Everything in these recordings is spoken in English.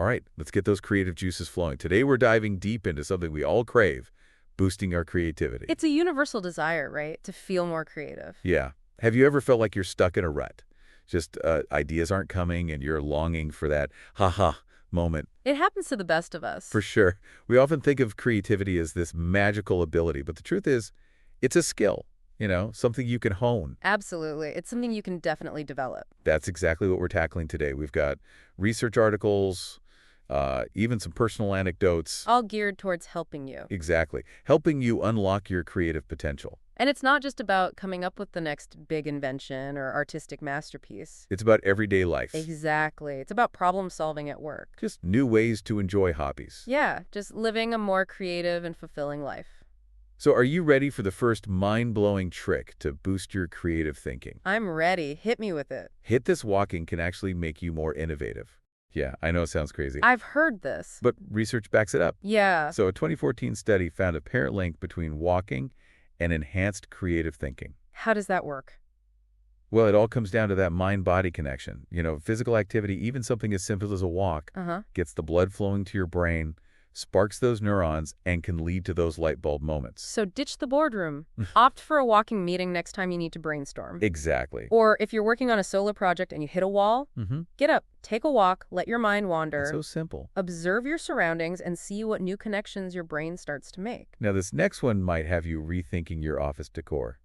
All right, let's get those creative juices flowing. Today we're diving deep into something we all crave, boosting our creativity. It's a universal desire, right? To feel more creative. Yeah. Have you ever felt like you're stuck in a rut? Just ideas aren't coming and you're longing for that ha-ha moment. It happens to the best of us. For sure. We often think of creativity as this magical ability, but the truth is, it's a skill, something you can hone. Absolutely. It's something you can definitely develop. That's exactly what we're tackling today. We've got research articles, even some personal anecdotes. All geared towards helping you. Exactly. Helping you unlock your creative potential. And it's not just about coming up with the next big invention or artistic masterpiece. It's about everyday life. Exactly. It's about problem solving at work. Just new ways to enjoy hobbies. Yeah, just living a more creative and fulfilling life. So are you ready for the first mind-blowing trick to boost your creative thinking? I'm ready. Hit me with it. Hit this walking can actually make you more innovative. Yeah, I know it sounds crazy. I've heard this. But research backs it up. Yeah. So a 2014 study found a apparent link between walking and enhanced creative thinking. How does that work? Well, it all comes down to that mind-body connection. Physical activity, even something as simple as a walk, gets the blood flowing to your brain, sparks those neurons, and can lead to those light bulb moments. So ditch the boardroom. Opt for a walking meeting next time you need to brainstorm. Exactly. Or if you're working on a solo project and you hit a wall, get up, take a walk, let your mind wander. It's so simple. Observe your surroundings and see what new connections your brain starts to make. Now, this next one might have you rethinking your office decor.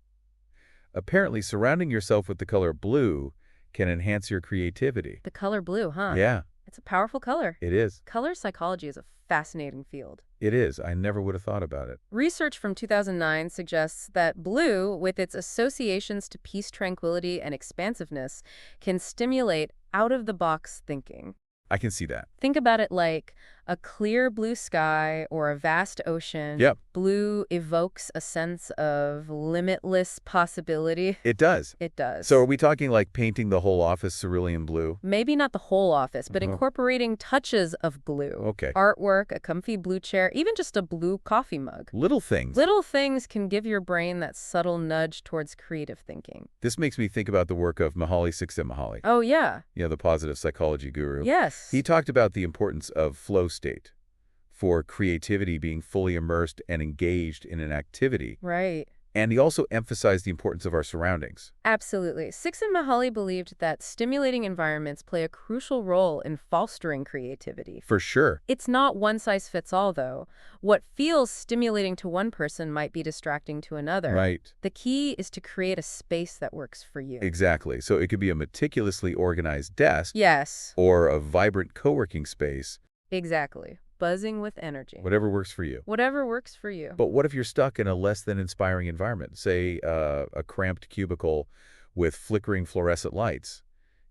Apparently, surrounding yourself with the color blue can enhance your creativity. The color blue, huh? Yeah. It's a powerful color. It is. Color psychology is a fascinating field. It is. I never would have thought about it. Research from 2009 suggests that blue, with its associations to peace, tranquility, and expansiveness, can stimulate out-of-the-box thinking. I can see that. Think about it like a clear blue sky or a vast ocean. Yep. Blue evokes a sense of limitless possibility. It does. It does. So are we talking like painting the whole office cerulean blue? Maybe not the whole office, but incorporating touches of blue. Okay. Artwork, a comfy blue chair, even just a blue coffee mug. Little things. Little things can give your brain that subtle nudge towards creative thinking. This makes me think about the work of Mihaly Csikszentmihalyi. Oh, yeah. The positive psychology guru. Yes. He talked about the importance of flow state for creativity being fully immersed and engaged in an activity. Right. And he also emphasized the importance of our surroundings. Absolutely. Csikszentmihalyi believed that stimulating environments play a crucial role in fostering creativity. For sure. It's not one size fits all, though. What feels stimulating to one person might be distracting to another. Right. The key is to create a space that works for you. Exactly. So it could be a meticulously organized desk. Yes. Or a vibrant co-working space. Exactly. Buzzing with energy. Whatever works for you. Whatever works for you. But what if you're stuck in a less than inspiring environment? Say a cramped cubicle with flickering fluorescent lights.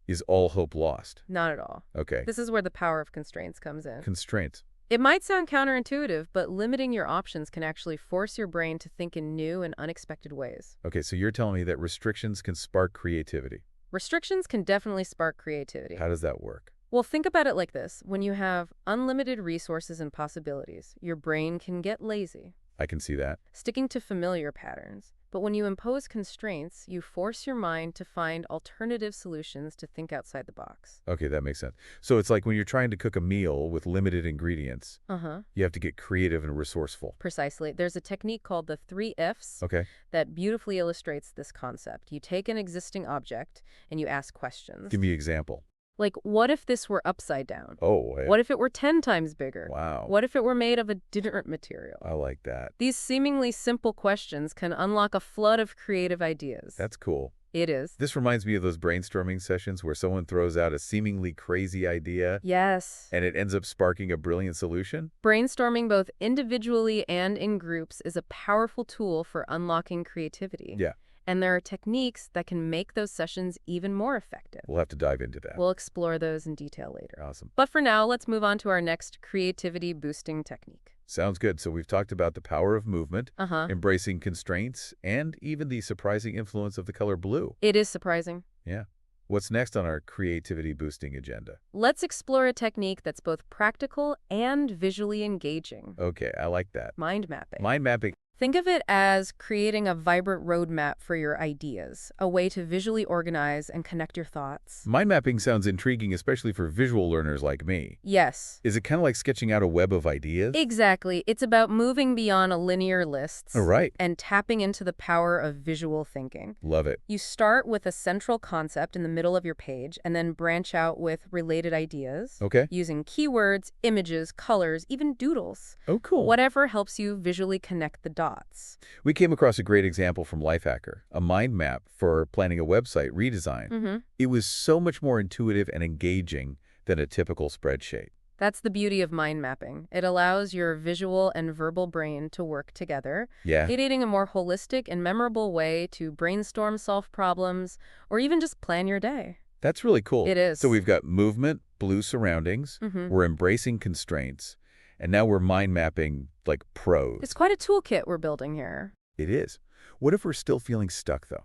Is all hope lost? Not at all. Okay. This is where the power of constraints comes in. Constraints. It might sound counterintuitive, but limiting your options can actually force your brain to think in new and unexpected ways. Okay, so you're telling me that restrictions can spark creativity. Restrictions can definitely spark creativity. How does that work? Well, think about it like this. When you have unlimited resources and possibilities, your brain can get lazy, I can see that. sticking to familiar patterns. But when you impose constraints, you force your mind to find alternative solutions to think outside the box. Okay, that makes sense. So it's like when you're trying to cook a meal with limited ingredients, you have to get creative and resourceful. Precisely. There's a technique called the 3 Fs Okay. that beautifully illustrates this concept. You take an existing object and you ask questions. Give me an example. Like, what if this were upside down? Oh, yeah. What if it were 10 times bigger? Wow. What if it were made of a different material? I like that. These seemingly simple questions can unlock a flood of creative ideas. That's cool. It is. This reminds me of those brainstorming sessions where someone throws out a seemingly crazy idea Yes. and it ends up sparking a brilliant solution. Brainstorming both individually and in groups is a powerful tool for unlocking creativity. Yeah. And there are techniques that can make those sessions even more effective. We'll have to dive into that. We'll explore those in detail later. Awesome. But for now, let's move on to our next creativity-boosting technique. Sounds good. So we've talked about the power of movement, embracing constraints, and even the surprising influence of the color blue. It is surprising. Yeah. What's next on our creativity-boosting agenda? Let's explore a technique that's both practical and visually engaging. Okay, I like that. Mind mapping. Mind mapping. Think of it as creating a vibrant roadmap for your ideas, a way to visually organize and connect your thoughts. Mind mapping sounds intriguing, especially for visual learners like me. Yes. Is it kind of like sketching out a web of ideas? Exactly. It's about moving beyond linear Oh, lists right. and tapping into the power of visual thinking. Love it. You start with a central concept in the middle of your page and then branch out with related ideas Okay. using keywords, images, colors, even doodles. Oh, cool. Whatever helps you visually connect the dots. We came across a great example from Lifehacker, a mind map for planning a website redesign. It was so much more intuitive and engaging than a typical spreadsheet. That's the beauty of mind mapping. It allows your visual and verbal brain to work together, Yeah, creating a more holistic and memorable way to brainstorm, solve problems, or even just plan your day. that's really cool. It is. So we've got movement, blue surroundings, we're embracing constraints, and now we're mind mapping like pros. It's quite a toolkit we're building here. It is. What if we're still feeling stuck, though?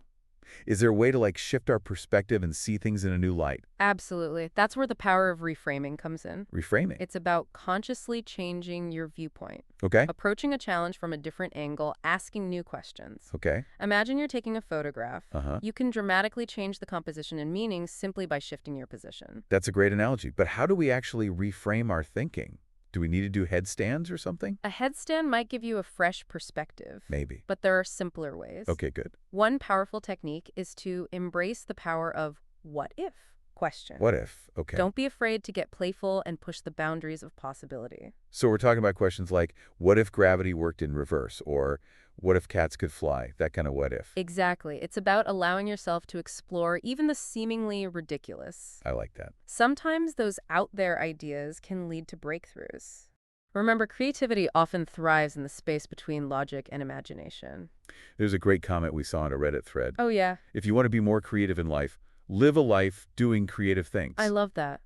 Is there a way to like shift our perspective and see things in a new light? Absolutely. That's where the power of reframing comes in. Reframing. It's about consciously changing your viewpoint, Okay. approaching a challenge from a different angle, asking new questions. Okay. Imagine you're taking a photograph. Uh-huh. You can dramatically change the composition and meaning simply by shifting your position. That's a great analogy. But how do we actually reframe our thinking? Do we need to do headstands or something? A headstand might give you a fresh perspective, Maybe. but there are simpler ways. Okay, good. One powerful technique is to embrace the power of what if question. What if? Okay. Don't be afraid to get playful and push the boundaries of possibility. So we're talking about questions like, what if gravity worked in reverse? Or what if cats could fly? That kind of what if. Exactly. It's about allowing yourself to explore even the seemingly ridiculous. I like that. Sometimes those out there ideas can lead to breakthroughs. Remember, creativity often thrives in the space between logic and imagination. There's a great comment we saw in a Reddit thread. Oh, yeah. If you want to be more creative in life, live a life doing creative things. I love that.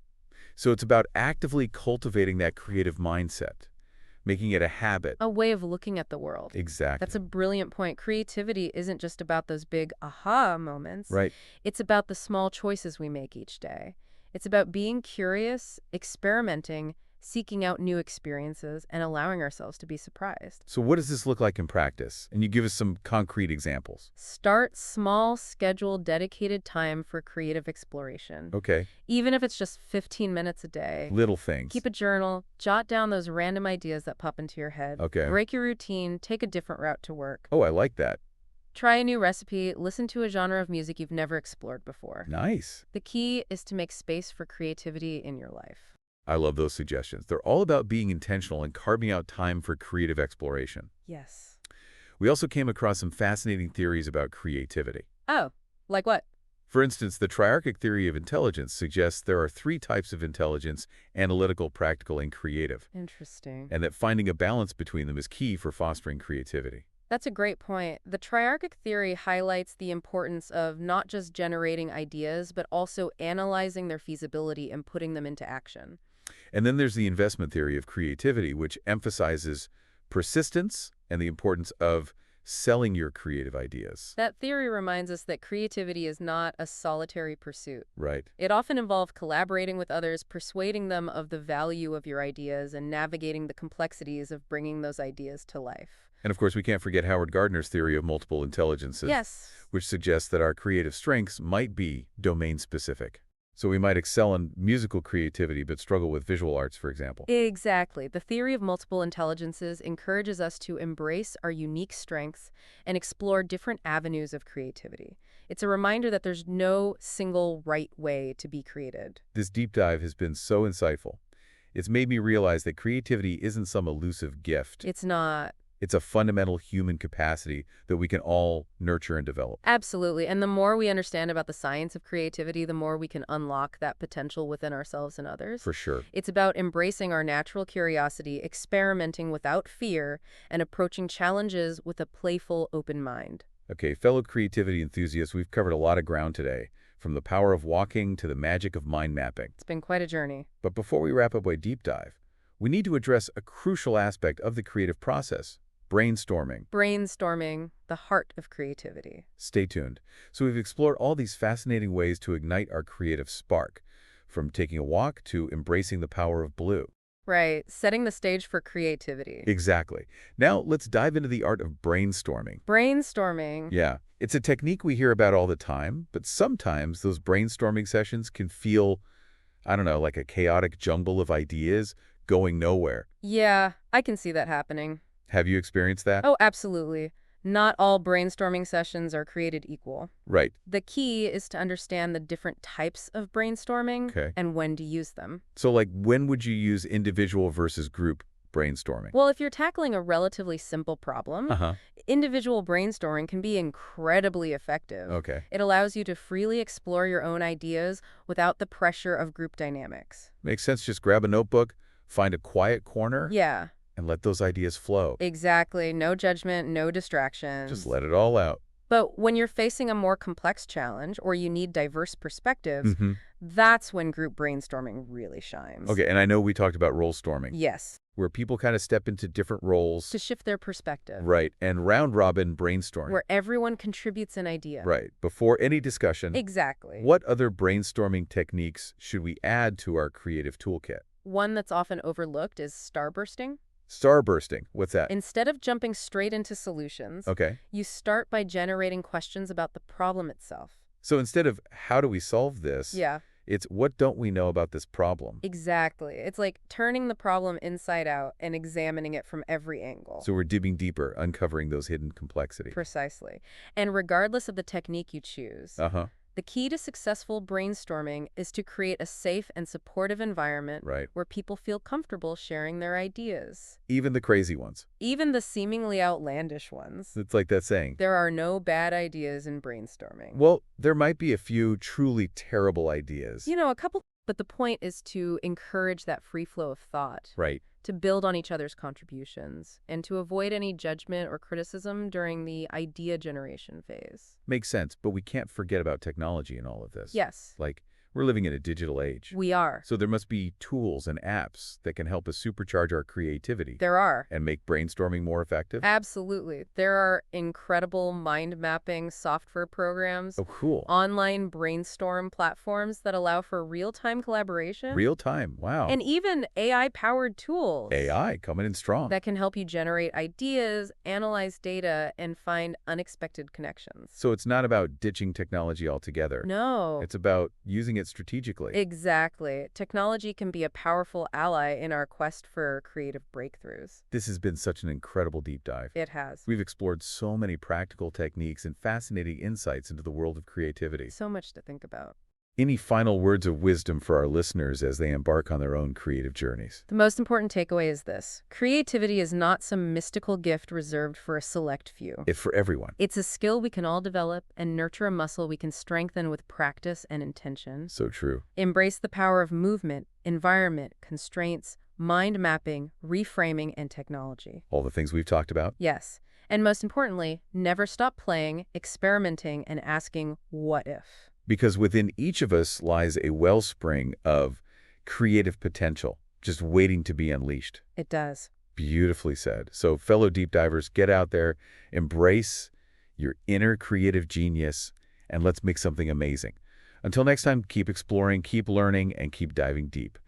So it's about actively cultivating that creative mindset, making it a habit. A way of looking at the world. Exactly. That's a brilliant point. Creativity isn't just about those big aha moments. Right. It's about the small choices we make each day. It's about being curious, experimenting, seeking out new experiences, and allowing ourselves to be surprised. So what does this look like in practice? And you give us some concrete examples. Start small, schedule dedicated time for creative exploration. Okay. Even if it's just 15 minutes a day. Little things. Keep a journal, jot down those random ideas that pop into your head. Okay. Break your routine, take a different route to work. Oh, I like that. Try a new recipe, listen to a genre of music you've never explored before. Nice. The key is to make space for creativity in your life. I love those suggestions. They're all about being intentional and carving out time for creative exploration. Yes. We also came across some fascinating theories about creativity. Oh, like what? For instance, the triarchic theory of intelligence suggests there are 3 types of intelligence: analytical, practical, and creative, Interesting. and that finding a balance between them is key for fostering creativity. That's a great point. The triarchic theory highlights the importance of not just generating ideas, but also analyzing their feasibility and putting them into action. And then there's the investment theory of creativity, which emphasizes persistence and the importance of selling your creative ideas. That theory reminds us that creativity is not a solitary pursuit. Right. It often involves collaborating with others, persuading them of the value of your ideas, and navigating the complexities of bringing those ideas to life. And of course, we can't forget Howard Gardner's theory of multiple intelligences, Yes. which suggests that our creative strengths might be domain-specific. So we might excel in musical creativity but struggle with visual arts, for example. Exactly. The theory of multiple intelligences encourages us to embrace our unique strengths and explore different avenues of creativity. It's a reminder that there's no single right way to be created. This deep dive has been so insightful. It's made me realize that creativity isn't some elusive gift. It's not. It's a fundamental human capacity that we can all nurture and develop. Absolutely. And the more we understand about the science of creativity, the more we can unlock that potential within ourselves and others. For sure. It's about embracing our natural curiosity, experimenting without fear, and approaching challenges with a playful, open mind. Okay, fellow creativity enthusiasts, we've covered a lot of ground today, from the power of walking to the magic of mind mapping. It's been quite a journey. But before we wrap up our deep dive, we need to address a crucial aspect of the creative process: brainstorming. Brainstorming, the heart of creativity. Stay tuned. So we've explored all these fascinating ways to ignite our creative spark, from taking a walk to embracing the power of blue. Right, setting the stage for creativity. Exactly. Now, let's dive into the art of brainstorming. Brainstorming. Yeah, it's a technique we hear about all the time, but sometimes those brainstorming sessions can feel, I don't know, like a chaotic jumble of ideas going nowhere. Yeah, I can see that happening. Have you experienced that? Oh, absolutely. Not all brainstorming sessions are created equal. Right. The key is to understand the different types of brainstorming Okay. and when to use them. So, like, when would you use individual versus group brainstorming? Well, if you're tackling a relatively simple problem, Uh-huh. individual brainstorming can be incredibly effective. Okay. It allows you to freely explore your own ideas without the pressure of group dynamics. Makes sense. Just grab a notebook, find a quiet corner, Yeah, and let those ideas flow. exactly. No judgment, no Just distractions. let it all out. But when you're facing a more complex challenge or you need diverse perspectives, Mm-hmm. that's when group brainstorming really shines. Okay, and I know we talked about role storming, Yes, where people kind of step into different roles. to shift their perspective, Right, and round robin brainstorming. where everyone contributes an idea. Right, before any discussion, Exactly. what other brainstorming techniques should we add to our creative toolkit? One that's often overlooked is starbursting. Starbursting, what's that? Instead of jumping straight into solutions, Okay, you start by generating questions about the problem itself. so instead of how do we solve this, Yeah, it's what don't we know about this problem? exactly. It's like turning the problem inside out and examining it from every angle. So we're digging deeper, uncovering those hidden complexities. Precisely. And regardless of the technique you choose, Uh-huh, the key to successful brainstorming is to create a safe and supportive environment right. where people feel comfortable sharing their ideas. Even the crazy ones. Even the seemingly outlandish ones. It's like that saying. There are no bad ideas in brainstorming. Well, there might be a few truly terrible ideas. You know, a couple, but the point is to encourage that free flow of thought, Right. to build on each other's contributions, and to avoid any judgment or criticism during the idea generation phase. Makes sense, but we can't forget about technology in all of this. Yes, Like, we're living in a digital age. we are. So there must be tools and apps that can help us supercharge our creativity There are. and make brainstorming more effective. Absolutely. There are incredible mind mapping software programs, Oh, cool. online brainstorm platforms that allow for real-time collaboration, Real time. Wow. and even AI-powered tools AI coming in strong. that can help you generate ideas, analyze data, and find unexpected connections. So it's not about ditching technology altogether. No. It's about using it strategically. Exactly. Technology can be a powerful ally in our quest for creative breakthroughs. This has been such an incredible deep dive. It has. We've explored so many practical techniques and fascinating insights into the world of creativity. So much to think about. Any final words of wisdom for our listeners as they embark on their own creative journeys? The most important takeaway is this. Creativity is not some mystical gift reserved for a select few. It's for everyone. It's a skill we can all develop and nurture a muscle we can strengthen with practice and intention. So true. Embrace the power of movement, environment, constraints, mind mapping, reframing, and technology. All the things we've talked about. Yes. And most importantly, never stop playing, experimenting, and asking, what if? Because within each of us lies a wellspring of creative potential, just waiting to be unleashed. It does. Beautifully said. So fellow deep divers, get out there, embrace your inner creative genius, and let's make something amazing. Until next time, keep exploring, keep learning, and keep diving deep.